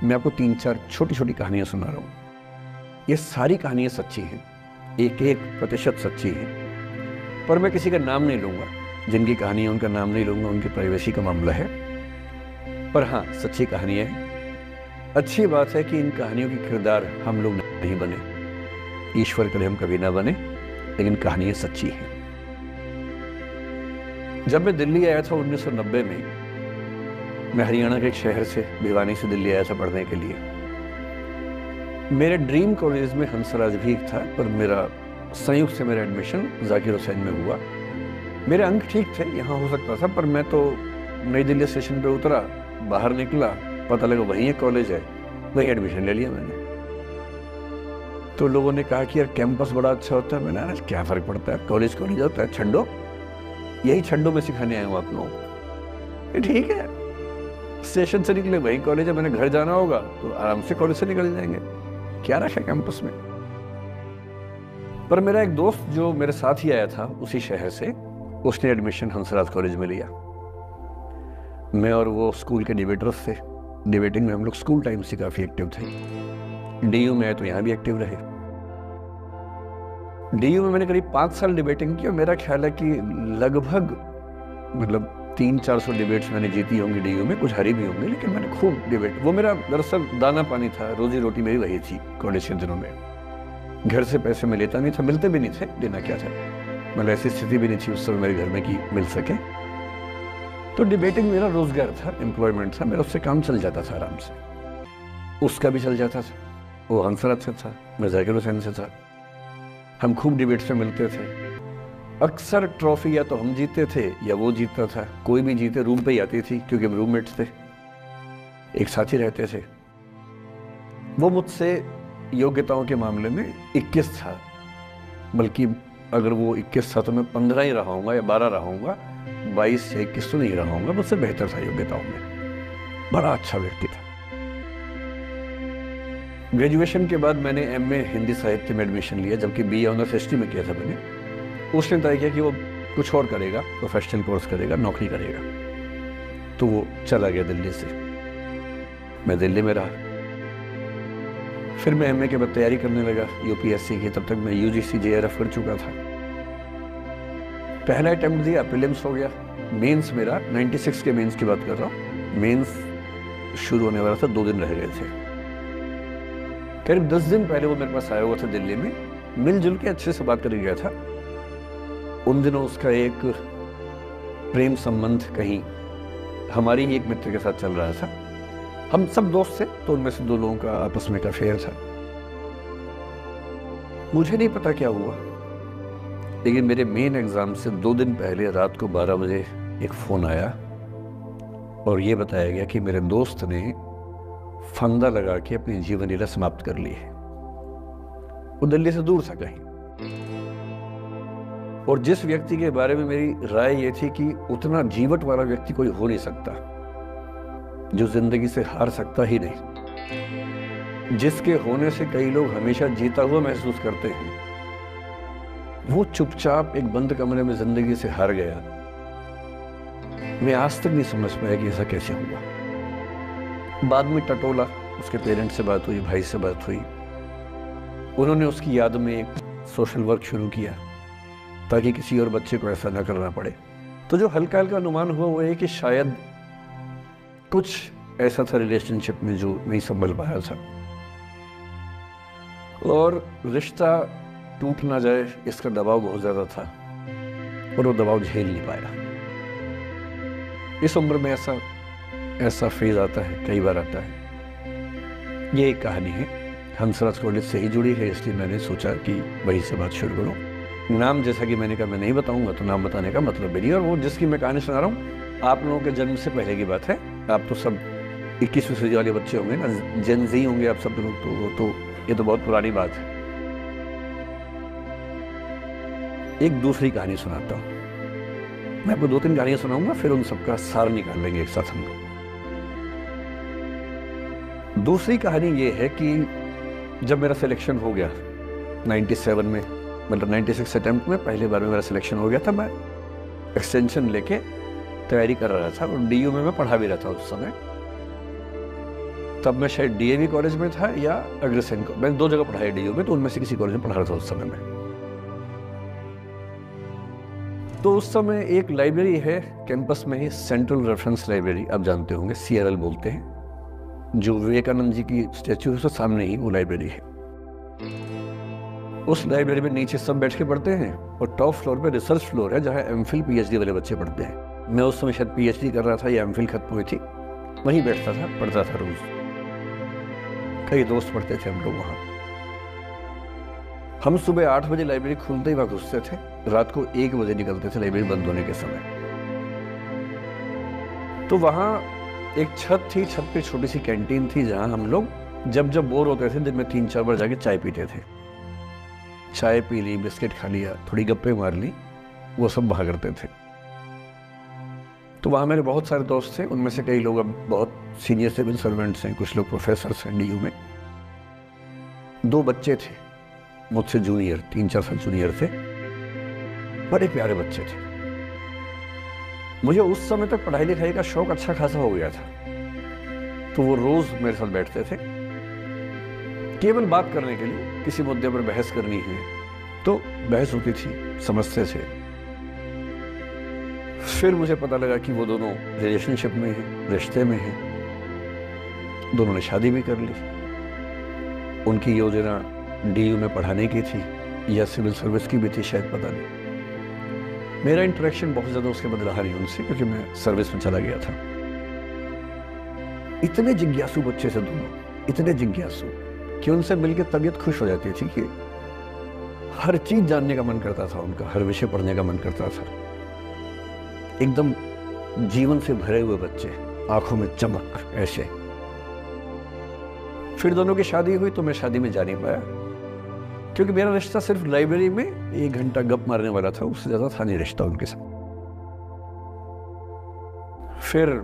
मैं आपको 3-4 छोटी छोटी कहानियां सुना रहा हूँ। ये सारी कहानियां सच्ची हैं, 1-1% सच्ची हैं, पर मैं किसी का नाम नहीं लूँगा। जिनकी कहानी है उनका नाम नहीं लूँगा, उनकी प्राइवेसी का मामला है। पर हाँ, सच्ची कहानियाँ हैं। अच्छी बात है कि इन कहानियों के किरदार हम लोग नहीं बने, ईश्वर करे हम कभी ना बने, लेकिन कहानियाँ सच्ची हैं। जब मैं दिल्ली आया था 1990 में, मैं हरियाणा के एक शहर से, भिवानी से दिल्ली आया था पढ़ने के लिए। मेरे ड्रीम कॉलेज में हंसराज भी था, पर मेरा संयुक्त से मेरा एडमिशन जाकिर हुसैन में हुआ। मेरे अंक ठीक थे, यहाँ हो सकता था, पर मैं तो नई दिल्ली स्टेशन पे उतरा, बाहर निकला, पता लगा वहीं एक कॉलेज है, वहीं एडमिशन ले लिया मैंने। तो लोगों ने कहा कि यार कैंपस बड़ा अच्छा होता है। मैंने कहा क्या फ़र्क पड़ता है, कॉलेज कॉलेज होता है, छड्डो यही छड्डो में सिखाने आया हूँ आप लोगों को। ठीक है, स्टेशन से निकले वहीं कॉलेज है, मैंने घर जाना होगा तो आराम से कॉलेज से निकल जाएंगे, क्या रखा है कैंपस में। पर मेरा एक दोस्त जो मेरे साथ ही आया था उसी शहर से, उसने एडमिशन हंसराज कॉलेज में लिया। मैं और वो स्कूल के डिबेटर्स थे, डिबेटिंग में हम लोग स्कूल टाइम से काफ़ी एक्टिव थे। डीयू में आए तो यहाँ भी एक्टिव रहे। डीयू में मैंने करीब 5 साल डिबेटिंग की और मेरा ख्याल है कि लगभग 300-400 डिबेट्स मैंने जीती होंगी डीयू में, कुछ हरी भी होंगी, लेकिन मैंने खूब डिबेट, वो मेरा दरअसल दाना पानी था, रोजी रोटी मेरी वही थी कॉलेज के दिनों में। घर से पैसे मैं लेता नहीं था, मिलते भी नहीं थे, देना क्या था, मतलब ऐसी स्थिति भी नहीं थी उस समय मेरे घर में कि मिल सके। तो डिबेटिंग मेरा रोजगार था, एम्प्लॉयमेंट था, मेरा उससे काम चल जाता था आराम से। उसका भी चल जाता था, वो हंसराज से था, मैं जाकिर हुसैन से था। हम खूब डिबेट्स में मिलते थे। अक्सर ट्रॉफी या तो हम जीतते थे या वो जीतता था, कोई भी जीते रूम पे ही आती थी, क्योंकि हम रूममेट्स थे, एक साथ ही रहते थे। वो मुझसे योग्यताओं के मामले में 21 था, बल्कि अगर वो 21 था तो मैं 15 ही रहा हूँगा या 12 रहा हूँगा, 22 या 21 तो नहीं रहा हूँगा, मुझसे बेहतर था योग्यताओं में। बड़ा अच्छा व्यक्ति था। ग्रेजुएशन के बाद मैंने एमए हिंदी साहित्य में एडमिशन लिया, जबकि बीए ऑनर्स हिस्ट्री में किया था मैंने। उसने तय किया कि वो कुछ और करेगा, प्रोफेशनल कोर्स करेगा, नौकरी करेगा, तो वो चला गया दिल्ली से। मैं दिल्ली में रहा। फिर मैं एमए के बाद तैयारी करने लगा यूपीएससी की। तब तक मैं यूजीसी जेआरएफ कर चुका था। पहला अटेम्प्ट दिया, प्रीलिम्स हो गया। मेंस मेरा 96 के मेंस की बात कर रहा हूँ, मेंस शुरू होने वाला था, 2 दिन रह गए थे। करीब 10 दिन पहले वो मेरे पास आया हुआ था दिल्ली में, मिलजुल के अच्छे से बात कर गया था। उन दिनों उसका एक प्रेम संबंध कहीं हमारी ही एक मित्र के साथ चल रहा था। हम सब दोस्त थे, तो उनमें से 2 लोगों का आपस में का अफेयर था। मुझे नहीं पता क्या हुआ, लेकिन मेरे मेन एग्जाम से 2 दिन पहले रात को 12 बजे एक फोन आया और ये बताया गया कि मेरे दोस्त ने फंदा लगा के अपनी जीवन लीला समाप्त कर ली है। वो दिल्ली से दूर था कहीं, और जिस व्यक्ति के बारे में मेरी राय ये थी कि उतना जीवट वाला व्यक्ति कोई हो नहीं सकता, जो जिंदगी से हार सकता ही नहीं, जिसके होने से कई लोग हमेशा जीता हुआ महसूस करते हैं, वो चुपचाप एक बंद कमरे में जिंदगी से हार गया। मैं आज तक नहीं समझ पाया कि ऐसा कैसे हुआ। बाद में टटोला, उसके पेरेंट्स से बात हुई, भाई से बात हुई, उन्होंने उसकी याद में एक सोशल वर्क शुरू किया ताकि किसी और बच्चे को ऐसा ना करना पड़े। तो जो हल्का हल्का अनुमान हुआ वो है कि शायद कुछ ऐसा था रिलेशनशिप में जो नहीं संभल पाया था, और रिश्ता टूट ना जाए इसका दबाव बहुत ज्यादा था, और वो दबाव झेल नहीं पाया। इस उम्र में ऐसा फेज आता है, कई बार आता है। ये एक कहानी है, हंसराज कॉलेज से ही जुड़ी है, इसलिए मैंने सोचा कि वहीं से बात शुरू करूं। नाम जैसा कि मैंने कहा मैं नहीं बताऊंगा, तो नाम बताने का मतलब भी नहीं। और वो जिसकी मैं कहानी सुना रहा हूँ, आप लोगों के जन्म से पहले की बात है। आप तो सब 21वीं सदी वाले बच्चे होंगे ना, जेन ज़ी होंगे आप सब लोग, तो ये तो बहुत पुरानी बात है। एक दूसरी कहानी सुनाता हूँ। मैं आपको 2-3 कहानियां सुनाऊंगा, फिर उन सबका सार निकाल लेंगे एक साथ हम। दूसरी कहानी ये है कि जब मेरा सिलेक्शन हो गया 97 में, मतलब 96 अटेम्प्ट में पहली बार में मेरा सिलेक्शन हो गया था, मैं एक्सटेंशन लेके तैयारी कर रहा था और डीयू में मैं पढ़ा भी रहा था उस समय। तब मैं शायद डीएवी कॉलेज में था या अग्रसेन को, मैंने 2 जगह पढ़ाई डीयू में, तो उनमें से किसी कॉलेज में पढ़ा रहा था उस समय में। तो उस समय एक लाइब्रेरी है कैंपस में ही, सेंट्रल रेफरेंस लाइब्रेरी, आप जानते होंगे, सीआरएल बोलते हैं, जो विवेकानंद जी की स्टैच्यू है उसके सामने ही वो लाइब्रेरी है। उस लाइब्रेरी में नीचे सब बैठ के पढ़ते हैं और टॉप फ्लोर पे रिसर्च फ्लोर है जहाँ एमफिल पीएचडी वाले बच्चे पढ़ते हैं। मैं उस समय शायद पीएचडी कर रहा था या एमफिल खत्म हुई थी, वहीं बैठता था, पढ़ता था रोज। कई दोस्त पढ़ते थे हम लोग वहाँ। हम सुबह 8 बजे लाइब्रेरी खुलते ही वहाँ घुसते थे, रात को 1 बजे निकलते थे लाइब्रेरी बंद होने के समय। तो वहाँ एक छत थी, छत पे छोटी सी कैंटीन थी जहाँ हम लोग जब जब बोर होते थे दिन में 3-4 बार जाके चाय पीते थे। चाय पी ली, बिस्किट खा लिया, थोड़ी गप्पे मार ली, वो सब वहाँ करते थे। तो वहाँ मेरे बहुत सारे दोस्त थे, उनमें से कई लोग अब बहुत सीनियर सिविल सर्वेंट्स हैं, कुछ लोग प्रोफेसर्स हैं डीयू में। 2 बच्चे थे मुझसे जूनियर, 3-4 साल जूनियर थे, बड़े प्यारे बच्चे थे। मुझे उस समय तक पढ़ाई लिखाई का शौक अच्छा खासा हो गया था, तो वो रोज मेरे साथ बैठते थे केवल बात करने के लिए, किसी मुद्दे पर बहस करनी है तो बहस होती थी, समझते थे। फिर मुझे पता लगा कि वो दोनों रिलेशनशिप में हैं, रिश्ते में हैं, दोनों ने शादी भी कर ली। उनकी योजना डीयू में पढ़ाने की थी या सिविल सर्विस की भी थी, शायद पता नहीं। मेरा इंटरेक्शन बहुत ज़्यादा उसके बाद रहा नहीं उनसे, क्योंकि मैं सर्विस में चला गया था। इतने जिज्ञासु बच्चे थे दोनों, इतने जिज्ञासु कि उनसे मिलकर तबीयत खुश हो जाती थी, कि हर चीज जानने का मन करता था उनका, हर विषय पढ़ने का मन करता था। एकदम जीवन से भरे हुए बच्चे, आंखों में चमक ऐसे। फिर दोनों की शादी हुई तो मैं शादी में जा नहीं पाया, क्योंकि मेरा रिश्ता सिर्फ लाइब्रेरी में 1 घंटा गप मारने वाला था, उससे ज्यादा था नहीं रिश्ता उनके साथ। फिर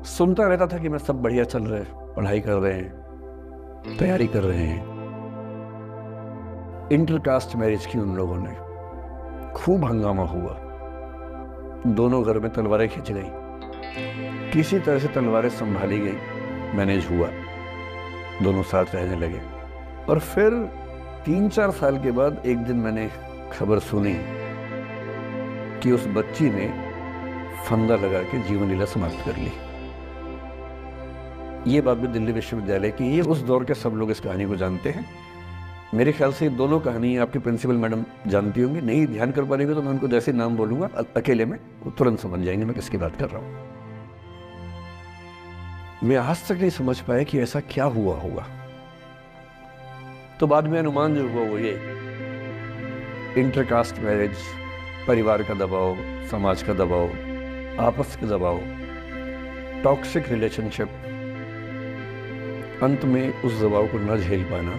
सुनता रहता था कि मैं सब बढ़िया चल रहे हैं, पढ़ाई कर रहे हैं, तैयारी कर रहे हैं। इंटरकास्ट मैरिज की उन लोगों ने, खूब हंगामा हुआ, दोनों घर में तलवारें खिंच गई, किसी तरह से तलवारें संभाली गई, मैनेज हुआ, दोनों साथ रहने लगे। और फिर 3-4 साल के बाद एक दिन मैंने खबर सुनी कि उस बच्ची ने फंदा लगा के जीवन लीला समाप्त कर ली। ये बात भी दिल्ली विश्वविद्यालय की, ये उस दौर के सब लोग इस कहानी को जानते हैं। मेरे ख्याल से ये दोनों कहानी आपकी प्रिंसिपल मैडम जानती होंगी, नहीं ध्यान कर पाएंगे तो मैं उनको जैसे नाम बोलूंगा अकेले में, वो तुरंत समझ जाएंगे मैं किसकी बात कर रहा हूं। मैं आज तक नहीं समझ पाया कि ऐसा क्या हुआ होगा। तो बाद में अनुमान जो हुआ वो ये, इंटरकास्ट मैरिज, परिवार का दबाव, समाज का दबाव, आपस का दबाव, टॉक्सिक रिलेशनशिप, अंत में उस दबाव को न झेल पाना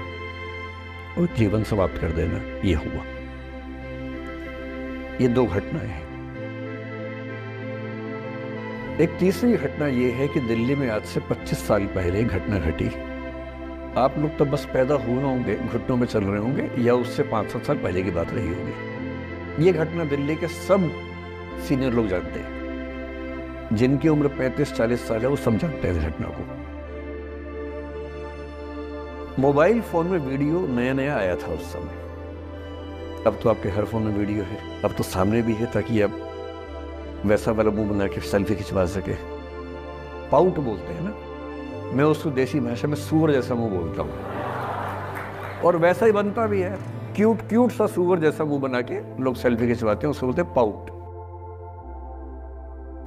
और जीवन समाप्त कर देना, ये हुआ। ये 2 घटनाएं हैं। एक तीसरी घटना ये है कि दिल्ली में आज से 25 साल पहले घटना घटी। आप लोग तो बस पैदा हुए होंगे, घुटनों में चल रहे होंगे, या उससे 5-7 साल पहले की बात रही होगी। ये घटना दिल्ली के सब सीनियर लोग जानते हैं, जिनकी उम्र 35-40 साल है वो सब जानते हैं इस घटना को। मोबाइल फोन में वीडियो नया नया आया था उस समय। अब तो आपके हर फोन में वीडियो है, अब तो सामने भी है, ताकि आप वैसा वाला मुंह बना के सेल्फी खिंचवा सके। पाउट बोलते हैं ना, मैं उसको देसी भाषा में सूअर जैसा मुंह बोलता हूँ, और वैसा ही बनता भी है, क्यूट क्यूट सा सूअर जैसा मुंह बना के लोग सेल्फी खिंचवाते हैं, उसको बोलते हैं पाउट।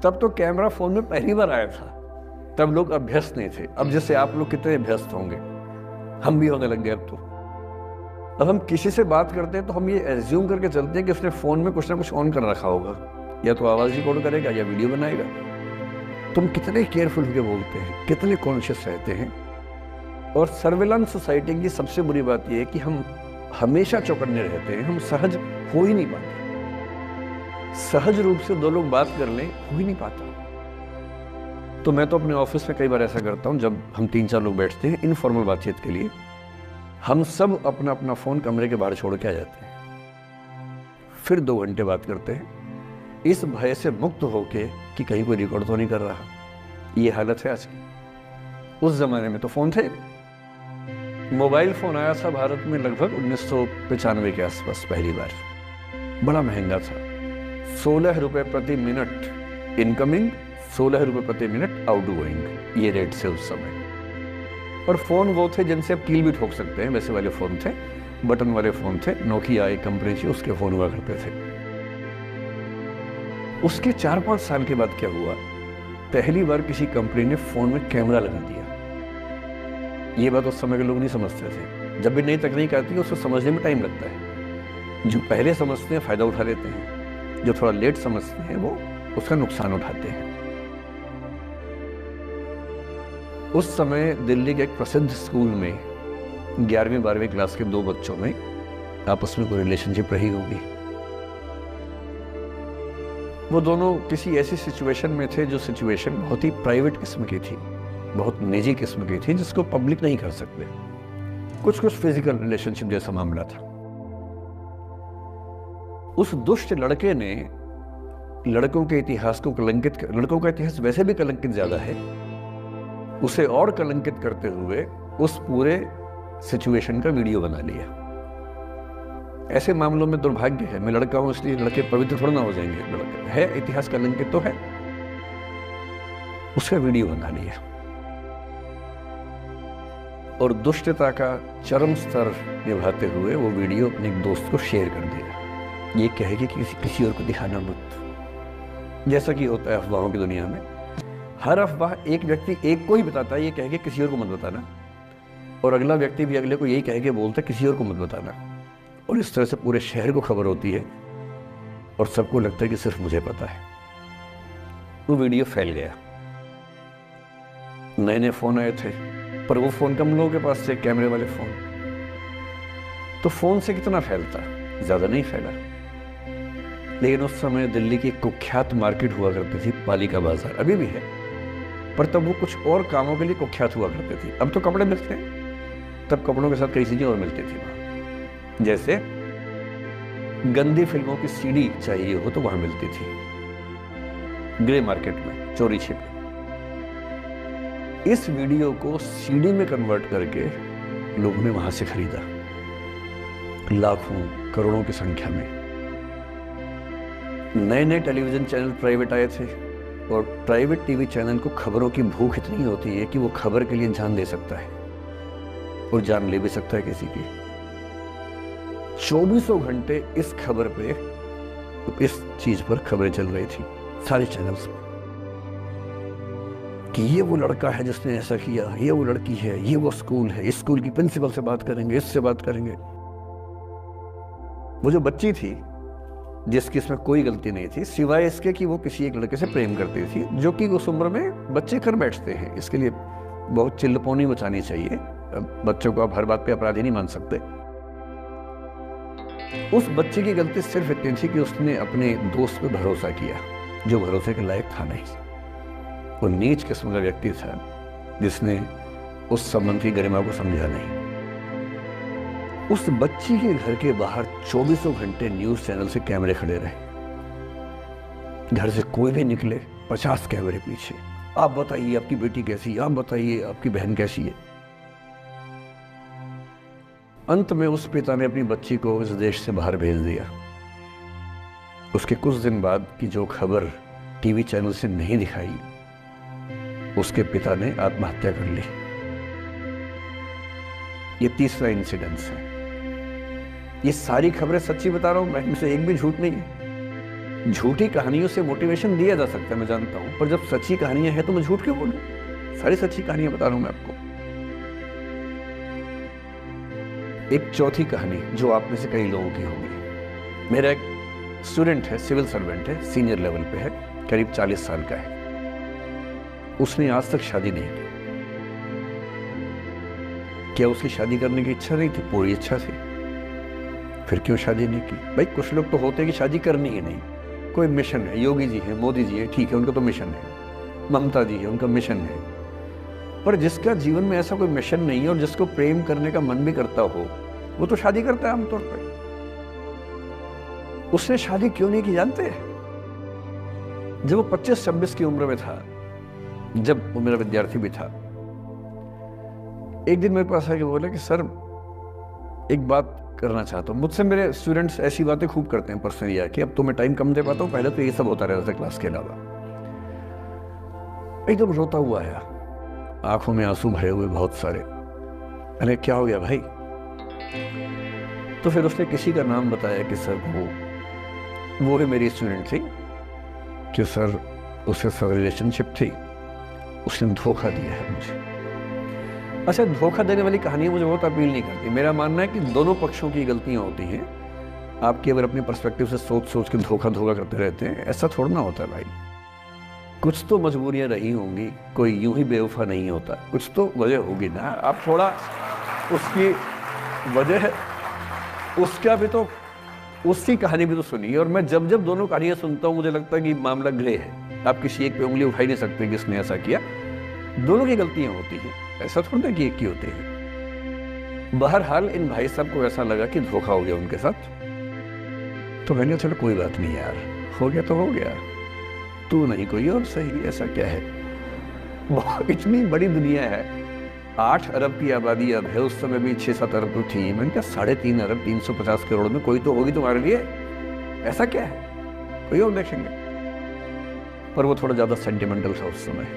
तब तो कैमरा फोन में पहली बार आया था, तब लोग अभ्यस्त नहीं थे। अब जैसे आप लोग कितने अभ्यस्त होंगे, हम भी होने लग गए। अब हम किसी से बात करते हैं तो हम ये एज्यूम करके चलते हैं कि उसने फोन में कुछ ना कुछ ऑन कर रखा होगा, या तो आवाज रिकॉर्ड करेगा या वीडियो बनाएगा। तुम कितने केयरफुल होकर बोलते हैं, कितने कॉन्शियस रहते हैं। और सर्विलांस सोसाइटी की सबसे बुरी बात यह है कि हम हमेशा चौकन्ने रहते हैं, हम सहज हो ही नहीं पाते। सहज रूप से 2 लोग बात कर लें, हो ही नहीं पाता। तो मैं तो अपने ऑफिस में कई बार ऐसा करता हूं, जब हम 3-4 लोग बैठते हैं इनफॉर्मल बातचीत के लिए, हम सब अपना अपना फोन कमरे के बाहर छोड़ के आ जाते हैं, फिर 2 घंटे बात करते हैं, इस भय से मुक्त होके कि कहीं कोई रिकॉर्ड तो नहीं कर रहा। ये हालत है आज की। उस जमाने में तो फोन थे। मोबाइल फोन आया था भारत में लगभग 1995 के आसपास पहली बार। बड़ा महंगा था, 16 रुपए प्रति मिनट इनकमिंग, 16 रुपए प्रति मिनट आउटगोइंग, ये रेट से उस समय। और फोन वो थे जिनसे आप कील भी ठोक सकते हैं, वैसे वाले फोन थे, बटन वाले फोन थे। नोकिया एक कंपनी थी, उसके फोन हुआ करते थे। उसके 4-5 साल के बाद क्या हुआ, पहली बार किसी कंपनी ने फोन में कैमरा लगा दिया। ये बात उस समय के लोग नहीं समझते थे। जब भी नई तकनीक आती है उसको समझने में टाइम लगता है। जो पहले समझते हैं फायदा उठा लेते हैं, जो थोड़ा लेट समझते हैं वो उसका नुकसान उठाते हैं। उस समय दिल्ली के एक प्रसिद्ध स्कूल में 11वीं-12वीं क्लास के 2 बच्चों में आपस में कोई रिलेशनशिप रही होगी। वो दोनों किसी ऐसी सिचुएशन में थे जो सिचुएशन बहुत ही प्राइवेट किस्म की थी, बहुत निजी किस्म की थी, जिसको पब्लिक नहीं कर सकते। कुछ फिजिकल रिलेशनशिप जैसा मामला था। उस दुष्ट लड़के ने लड़कों के इतिहास को कलंकित कर, लड़कों का इतिहास वैसे भी कलंकित ज्यादा है, उसे और कलंकित करते हुए उस पूरे सिचुएशन का वीडियो बना लिया। ऐसे मामलों में दुर्भाग्य है, मैं लड़का हूं इसलिए लड़के पवित्र थोड़ा ना हो जाएंगे। लड़का है, इतिहास कलंकित तो है, उसका वीडियो बना लिया और दुष्टता का चरम स्तर निभाते हुए वो वीडियो अपने एक दोस्त को शेयर कर दिया। ये कहे कि किसी और को दिखाना मत, जैसा कि होता है अफवाहों की दुनिया में। हर अफवाह एक व्यक्ति एक को ही बताता है, ये कह के किसी और को मत बताना, और अगला व्यक्ति भी अगले को यही कह के बोलता है किसी और को मत बताना। और इस तरह से पूरे शहर को खबर होती है और सबको लगता है कि सिर्फ मुझे पता है। वो वीडियो फैल गया। नए नए फोन आए थे, पर वो फोन कम लोगों के पास थे, कैमरे वाले फोन। तो फोन से कितना फैलता, ज्यादा नहीं फैला। लेकिन उस समय दिल्ली की कुख्यात मार्केट हुआ करती थी, पालिका बाजार, अभी भी है, पर तब वो कुछ और कामों के लिए कुख्यात हुआ करती थी। अब तो कपड़े मिलते हैं, तब कपड़ों के साथ कई चीजें और मिलती थी वहां। जैसे गंदी फिल्मों की सीडी चाहिए हो तो वहां मिलती थी, ग्रे मार्केट में, चोरी छिपे। इस वीडियो को सीडी में कन्वर्ट करके लोगों ने वहां से खरीदा, लाखों करोड़ों की संख्या में। नए नए टेलीविजन चैनल प्राइवेट आए थे, और प्राइवेट टीवी चैनल को खबरों की भूख इतनी होती है कि वो खबर के लिए जान दे सकता है और जान ले भी सकता है किसी की। 24 घंटे इस खबर पे, इस चीज पर खबरें चल रही थी सारे चैनल्स में, कि ये वो लड़का है जिसने ऐसा किया, ये वो लड़की है, ये वो स्कूल है, इस स्कूल की प्रिंसिपल से बात करेंगे, इससे बात करेंगे। वो जो बच्ची थी जिसकी इसमें कोई गलती नहीं थी, सिवाय इसके कि वो किसी एक लड़के से प्रेम करती थी, जो कि उस उम्र में बच्चे कर बैठते हैं। इसके लिए बहुत चिल्लपौनी मचानी चाहिए। बच्चों को आप हर बात पे अपराधी नहीं मान सकते। उस बच्चे की गलती सिर्फ इतनी थी कि उसने अपने दोस्त पे भरोसा किया, जो भरोसे के लायक था नहीं। वो नीच किस्म का व्यक्ति था जिसने उस संबंध की गरिमा को समझा नहीं। उस बच्ची के घर के बाहर 24 घंटे न्यूज चैनल से कैमरे खड़े रहे। घर से कोई भी निकले 50 कैमरे पीछे, आप बताइए आपकी बेटी कैसी है, आप बताइए आपकी बहन कैसी है। अंत में उस पिता ने अपनी बच्ची को इस देश से बाहर भेज दिया। उसके कुछ दिन बाद की जो खबर टीवी चैनल से नहीं दिखाई, उसके पिता ने आत्महत्या कर ली। ये तीसरा इंसिडेंस है। ये सारी खबरें सच्ची बता रहा हूं मैं, इनमें से एक भी झूठ नहीं है। झूठी कहानियों से मोटिवेशन दिया जा सकता है, मैं जानता हूं, पर जब सच्ची कहानियां हैं तो मैं झूठ क्यों बोलूं? सारी सच्ची कहानियां बता रहा हूं मैं आपको। एक चौथी कहानी जो आप में से कई लोगों की होगी। मेरा एक स्टूडेंट है, सिविल सर्वेंट है, सीनियर लेवल पे है, करीब 40 साल का है। उसने आज तक शादी नहीं की। क्या उसकी शादी करने की इच्छा नहीं थी? पूरी इच्छा थी। फिर क्यों शादी नहीं की? भाई कुछ लोग तो होते हैं कि शादी करनी ही नहीं, कोई मिशन है। योगी जी है, मोदी जी है, ठीक है, उनका तो मिशन है। ममता जी है, उनका मिशन है। पर जिसका जीवन में ऐसा कोई मिशन नहीं है और जिसको प्रेम करने का मन भी करता हो, वो तो शादी करता है आमतौर पर। उसने शादी क्यों नहीं की जानते हैं? जब वो 25-26 की उम्र में था, जब वो मेरा विद्यार्थी भी था, एक दिन मेरे पास आके बोला कि सर एक बात करना चाहता हूँ। मुझसे मेरे स्टूडेंट्स ऐसी बातें खूब करते हैं पर्सनली आके, अब तो मैं टाइम कम दे पाता हूँ, पहले तो ये सब होता रहता था क्लास के अलावा। एकदम रोता हुआ आया, आंखों में आंसू भरे हुए बहुत सारे। अरे क्या हो गया भाई? तो फिर उसने किसी का नाम बताया कि सर वो भी मेरी स्टूडेंट थी, कि सर उसके साथ रिलेशनशिप थी, उसने धोखा दिया है मुझे। अच्छा, धोखा देने वाली कहानी मुझे बहुत अपील नहीं करती। मेरा मानना है कि दोनों पक्षों की गलतियां होती हैं। आपकी अगर अपने पर्सपेक्टिव से सोच के धोखा करते रहते हैं, ऐसा थोड़ा ना होता है भाई। कुछ तो मजबूरियां रही होंगी, कोई यूं ही बेवफा नहीं होता, कुछ तो वजह होगी ना। आप थोड़ा उसकी वजह, उसका भी तो, उसकी कहानी भी तो सुनिए। और मैं जब जब दोनों कहानियां सुनता हूं मुझे लगता है कि मामला ग्रे है। आप किसी एक पे उंगली उठा ही नहीं सकते कि इसने ऐसा किया। दोनों की गलतियां होती हैं, ऐसा थोड़ा कि एक की होती है। बहरहाल इन भाई साहब को ऐसा लगा कि धोखा हो गया उनके साथ। तो मैंने चलो कोई बात नहीं यार, हो गया तो हो गया, तू नहीं कोई और सही, ऐसा क्या है। इतनी बड़ी दुनिया है, 8 अरब की आबादी अब है, उस समय भी 6-7 अरब तो थी। मैंने कहा 3.5 अरब 350 करोड़ में कोई तो होगी तुम्हारे लिए, ऐसा क्या है, कोई और देखेंगे। पर वो थोड़ा ज्यादा सेंटिमेंटल था उस समय।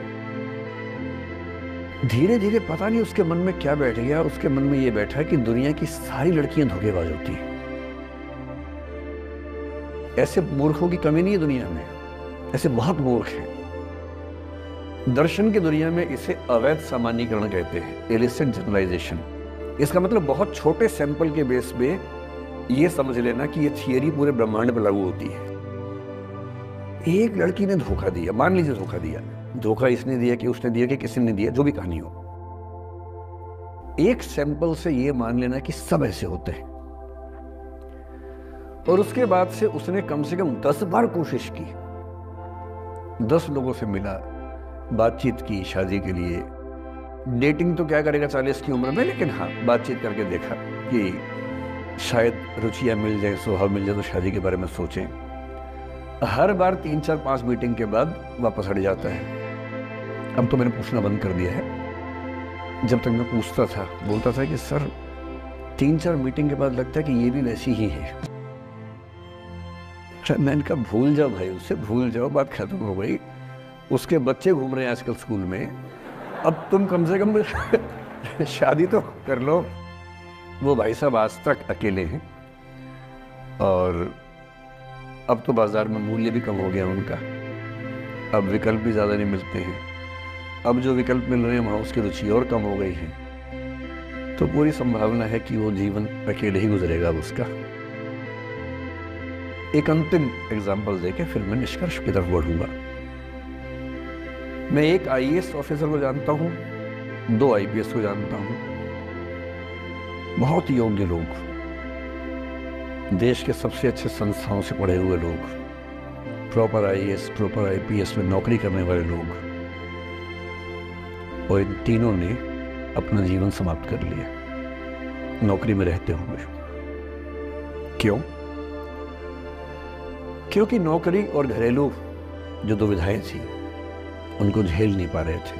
धीरे धीरे पता नहीं उसके मन में क्या बैठ गया, उसके मन में ये बैठा कि दुनिया की सारी लड़कियां धोखेबाज होती हैं। ऐसे मूर्खों की कमी नहीं है दुनिया में, ऐसे बहुत मूर्ख हैं। दर्शन की दुनिया में इसे अवैध सामान्यीकरण कहते हैं, इलिसिट जनरलाइजेशन। इसका मतलब बहुत छोटे सैंपल के बेस पे ये समझ लेना कि ये थियरी पूरे ब्रह्मांड पर लागू होती है। एक लड़की ने धोखा दिया, मान लीजिए धोखा दिया, धोखा इसने दिया कि उसने दिया कि किसी ने दिया, जो भी कहानी हो, एक सैंपल से ये मान लेना कि सब ऐसे होते हैं। और उसके बाद से उसने कम से कम 10 बार कोशिश की, 10 लोगों से मिला, बातचीत की शादी के लिए। डेटिंग तो क्या करेगा 40 की उम्र में, लेकिन हाँ बातचीत करके देखा कि शायद रुचियां मिल जाए, स्वभाव मिल जाए तो शादी के बारे में सोचें। हर बार 3, 4, 5 मीटिंग के बाद वापस हट जाता है। अब तो मैंने पूछना बंद कर दिया है। जब तक मैं पूछता था, बोलता था कि सर 3-4 मीटिंग के बाद लगता है कि ये भी वैसी ही है। मैंने कहा भूल जाओ भाई, उससे भूल जाओ, बात खत्म हो गई। उसके बच्चे घूम रहे हैं आजकल स्कूल में, अब तुम कम से कम शादी तो कर लो। वो भाई साहब आज तक अकेले हैं और अब तो बाजार में मूल्य भी कम हो गया उनका, अब विकल्प भी ज़्यादा नहीं मिलते हैं। अब जो विकल्प मिल रहे हैं वहाँ उसकी रुचि और कम हो गई है। तो पूरी संभावना है कि वो जीवन अकेले ही गुजरेगा उसका। एक अंतिम एग्जाम्पल देके फिर मैं निष्कर्ष की तरफ बढ़ूंगा। मैं एक IAS ऑफिसर को जानता हूँ, 2 IPS को जानता हूँ, बहुत योग्य लोग, देश के सबसे अच्छे संस्थाओं से पढ़े हुए लोग, प्रॉपर IAS प्रॉपर IPS में नौकरी करने वाले लोग, और इन तीनों ने अपना जीवन समाप्त कर लिया नौकरी में रहते हुए। क्यों? क्योंकि नौकरी और घरेलू जो दुविधाएं थी उनको झेल नहीं पा रहे थे,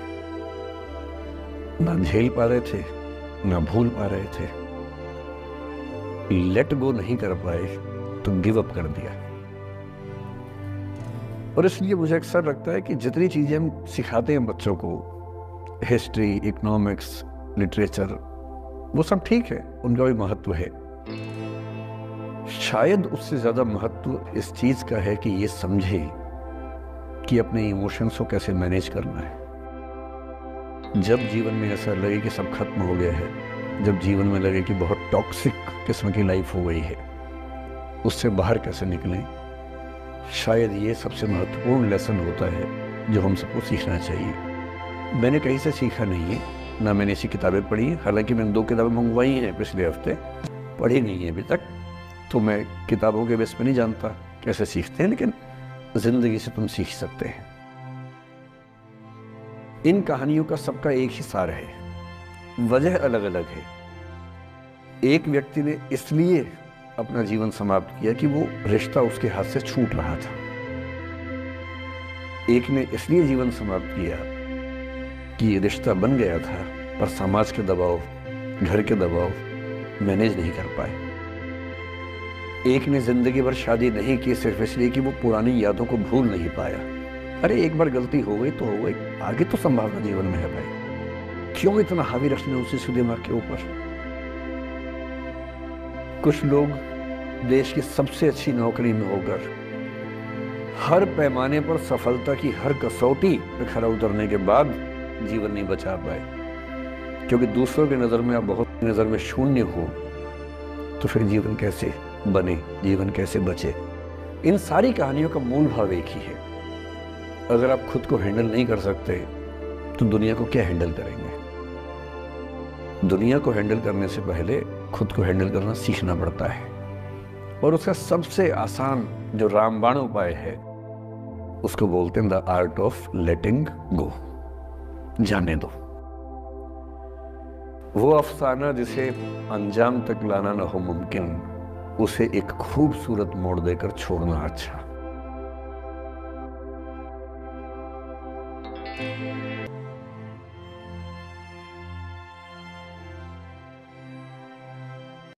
ना झेल पा रहे थे, ना भूल पा रहे थे, लेट गो नहीं कर पाए तो गिव अप कर दिया। और इसलिए मुझे अक्सर लगता है कि जितनी चीजें हम सिखाते हैं बच्चों को, हिस्ट्री, इकोनॉमिक्स, लिटरेचर, वो सब ठीक है, उनका भी महत्व है। शायद उससे ज्यादा महत्व इस चीज का है कि ये समझे कि अपने इमोशंस को कैसे मैनेज करना है। जब जीवन में ऐसा लगे कि सब खत्म हो गया है, जब जीवन में लगे कि बहुत टॉक्सिक किस्म की लाइफ हो गई है, उससे बाहर कैसे निकलें, शायद ये सबसे महत्वपूर्ण लेसन होता है जो हम सबको सीखना चाहिए। मैंने कहीं से सीखा नहीं है, ना मैंने ऐसी किताबें पढ़ी हैं, हालांकि मैंने 2 किताबें मंगवाई हैं पिछले हफ्ते, पढ़ी नहीं है अभी तक, तो मैं किताबों के बेस पे नहीं जानता कैसे सीखते हैं, लेकिन जिंदगी से तुम सीख सकते हैं। इन कहानियों का सबका एक ही सार है, वजह अलग अलग है। एक व्यक्ति ने इसलिए अपना जीवन समाप्त किया कि वो रिश्ता उसके हाथ से छूट रहा था, एक ने इसलिए जीवन समाप्त किया कि ये रिश्ता बन गया था पर समाज के दबाव, घर के दबाव मैनेज नहीं कर पाए। एक ने जिंदगी भर शादी नहीं की सिर्फ इसलिए कि वो पुरानी यादों को भूल नहीं पाया। अरे एक बार गलती हो गई तो हो गई, आगे तो संभावना जीवन में है भाई, क्यों इतना हावी रखने उसी दिमाग के ऊपर। कुछ लोग देश की सबसे अच्छी नौकरी में होकर हर पैमाने पर सफलता की हर कसौटी पे खरा उतरने के बाद जीवन नहीं बचा पाए, क्योंकि दूसरों की नजर में आप बहुत नजर में शून्य हो तो फिर जीवन कैसे बने, जीवन कैसे बचे। इन सारी कहानियों का मूल भाव एक ही है, अगर आप खुद को हैंडल नहीं कर सकते तो दुनिया को क्या हैंडल करेंगे। दुनिया को हैंडल करने से पहले खुद को हैंडल करना सीखना पड़ता है, और उसका सबसे आसान जो रामबाण उपाय है उसको बोलते हैं द आर्ट ऑफ लेटिंग गो। जाने दो। वो अफसाना जिसे अंजाम तक लाना न हो मुमकिन, उसे एक खूबसूरत मोड़ देकर छोड़ना अच्छा।